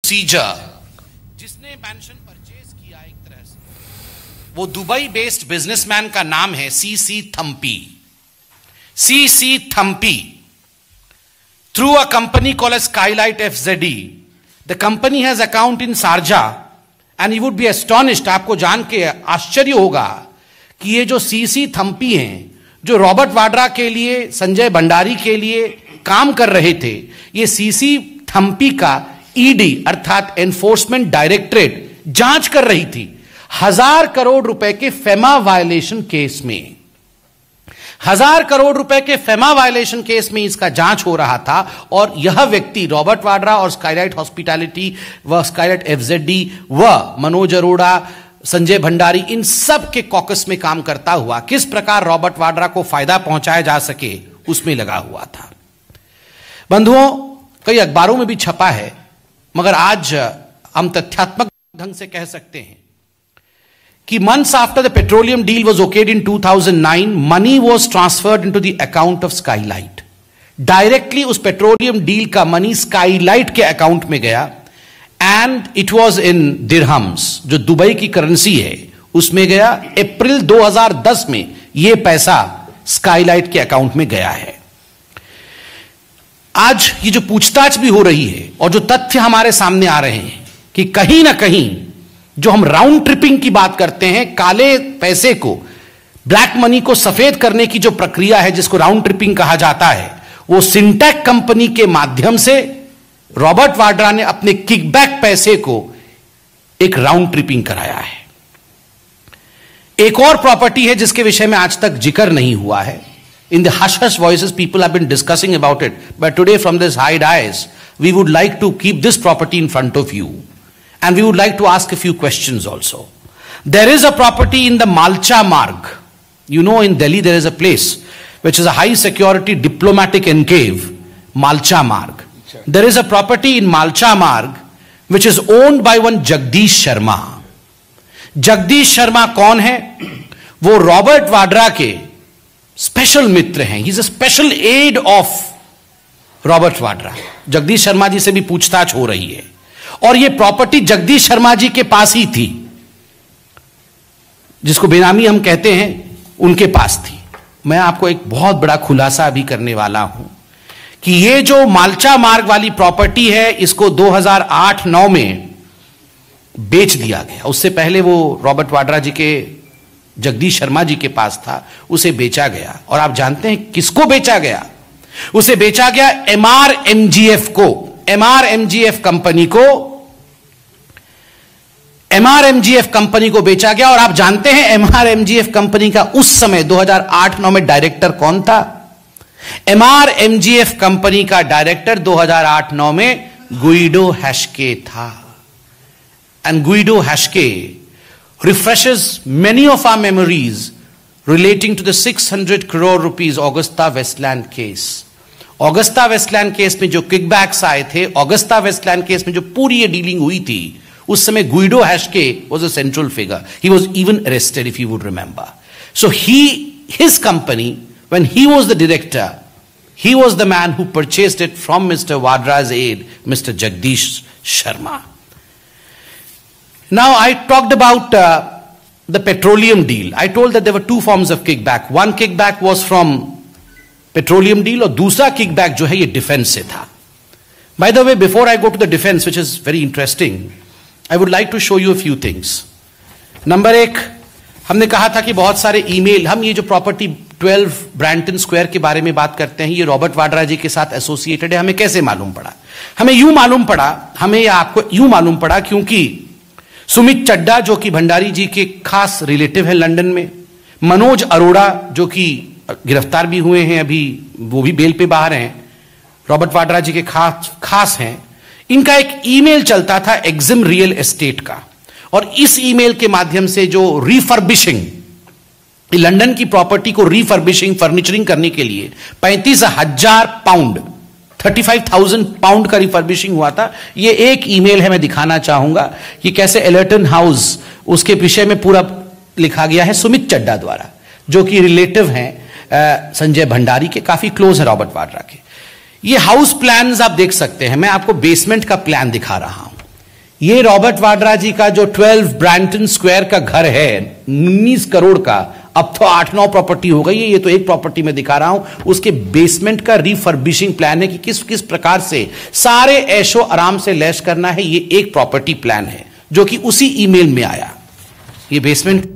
Scissor जिसने mention purchase किया, एक तरह से वो दुबई बेस्ड बिजनेसमैन का नाम है CC Thampi. CC Thampi through a company called as Skylight FZD. The company has account in Sharjah and you would be astonished, आपको जान के आश्चर्य होगा कि ये जो सीसी थम्पी हैं, जो रॉबर्ट वाड्रा के लिए, संजय भंडारी के लिए काम कर रहे थे, ये सीसी थम्पी का ईडी अर्थात एनफोर्समेंट डायरेक्टरेट जांच कर रही थी 1000 करोड़ रुपए के फेमा वायलेशन केस में। 1000 करोड़ रुपए के फेमा वायलेशन केस में इसका जांच हो रहा था और यह व्यक्ति रॉबर्ट वाड्रा और स्काईलाइट हॉस्पिटैलिटी व स्काईलाइट एफजेडी व मनोज अरोड़ा, संजय भंडारी, इन सब के कॉकस में काम करता हुआ किस प्रकार रॉबर्ट वाड्रा को फायदा पहुंचाया जा सके उसमें लगा हुआ था। बंधुओं, कई अखबारों में भी छपा है, मगर आज हम तथ्यात्मक ढंग से कह सकते हैं कि months after the petroleum deal was okayed in 2009, money was transferred into the account of Skylight. Directly उस पेट्रोलियम डील का मनी स्काईलाइट के अकाउंट में गया and it was in dirhams, जो दुबई की करेंसी है, उसमें गया। अप्रैल 2010 में यह पैसा स्काईलाइट के अकाउंट में गया है। आज ये जो पूछताछ भी हो रही है और जो तथ्य हमारे सामने आ रहे हैं कि कहीं ना कहीं जो हम राउंड ट्रिपिंग की बात करते हैं, काले पैसे को, ब्लैक मनी को सफेद करने की जो प्रक्रिया है जिसको राउंड ट्रिपिंग कहा जाता है, वो सिंटेक कंपनी के माध्यम से रॉबर्ट वाड्रा ने अपने किकबैक पैसे को एक राउंड ट्रिपिंग कराया है। एक और प्रॉपर्टी है जिसके विषय में आज तक जिक्र नहीं हुआ है। In the hush hush voices people have been discussing about it, but today from this high dais we would like to keep this property in front of you and we would like to ask a few questions also. There is a property in the Malcha Marg. You know, in Delhi there is a place which is a high security diplomatic enclave, Malcha Marg. There is a property in Malcha Marg which is owned by one Jagdish Sharma. Jagdish Sharma कौन है? वो Robert Vadra के special मित्र हैं. He is a special aid of Robert Vadra. Jagdish Sharma ji से भी पूछताछ हो रही है और यह प्रॉपर्टी जगदीश शर्मा जी के पास ही थी, जिसको बेनामी हम कहते हैं, उनके पास थी। मैं आपको एक बहुत बड़ा खुलासा अभी करने वाला हूं कि यह जो मालचा मार्ग वाली प्रॉपर्टी है, इसको 2008-9 में बेच दिया गया। उससे पहले वो रॉबर्ट वाड्रा जी के, जगदीश शर्मा जी के पास था, उसे बेचा गया। और आप जानते हैं किसको बेचा गया? उसे बेचा गया MRMGF को, MRMGF कंपनी को बेचा गया। और आप जानते हैं MRMGF कंपनी का उस समय 2008-9 में डायरेक्टर कौन था? MRMGF कंपनी का डायरेक्टर 2008-9 में गुइडो हैश्के था। And Guido Haschke refreshes many of our memories relating to the 600 crore rupees Agusta Westland case. Agusta Westland case में जो किकबैक्स आए थे, ऑगस्टा वेस्टलैंड केस में जो पूरी ये डीलिंग हुई थी, उस समय Guido Haschke was a central figure. He was even arrested, if you would remember. So his company, when he was the director, he was the man who purchased it from Mr. Wadra's aide, Mr. Jagdish Sharma. Now, I talked about the petroleum deal. I told that there were two forms of kickback. One kickback was from petroleum deal, और दूसरा kickback जो है ये defense से था. By the way, before I go to the defense, which is very interesting, I would like to show you a few things. Number एक, हमने कहा था कि बहुत सारे ईमेल, हम ये जो प्रॉपर्टी 12 ब्रैंटन स्क्वायर के बारे में बात करते हैं, ये रॉबर्ट वाड्रा जी के साथ एसोसिएटेड है. हमें कैसे मालूम पड़ा? हमें यूं मालूम पड़ा, हमें या आपको यूं मालूम पड़ा क्योंकि सुमित चड्डा जो कि भंडारी जी के खास रिलेटिव है लंदन में, मनोज अरोड़ा जो कि गिरफ्तार भी हुए हैं अभी, वो भी बेल पे बाहर हैं, रॉबर्ट वाड्रा जी के खास हैं, इनका एक ईमेल चलता था एक्जिम रियल एस्टेट का. और इस ईमेल के माध्यम से जो रिफर्बिशिंग, लंदन की प्रॉपर्टी को रिफर्बिशिंग, फर्नीचरिंग करने के लिए 35,000 पाउंड, 35,000 पाउंड का रिफर्बिशिंग हुआ था. ये एक ईमेल है, मैं दिखाना चाहूंगा कि कैसे एलर्टन हाउस, उसके विषय में पूरा लिखा गया है सुमित चड्डा द्वारा, जो कि रिलेटिव हैं संजय भंडारी के, काफी क्लोज है रॉबर्ट वाड्रा के. ये हाउस प्लान्स आप देख सकते हैं. मैं आपको बेसमेंट का प्लान दिखा रहा हूं. ये रॉबर्ट वाड्रा जी का जो 12 ब्रैंटन स्क्वायर का घर है 19 करोड़ का, अब तो 8-9 प्रॉपर्टी हो गई है। ये तो एक प्रॉपर्टी में दिखा रहा हूं, उसके बेसमेंट का रिफर्बिशिंग प्लान है कि किस किस प्रकार से सारे ऐशो आराम से लैश करना है। ये एक प्रॉपर्टी प्लान है जो कि उसी ईमेल में आया। ये बेसमेंट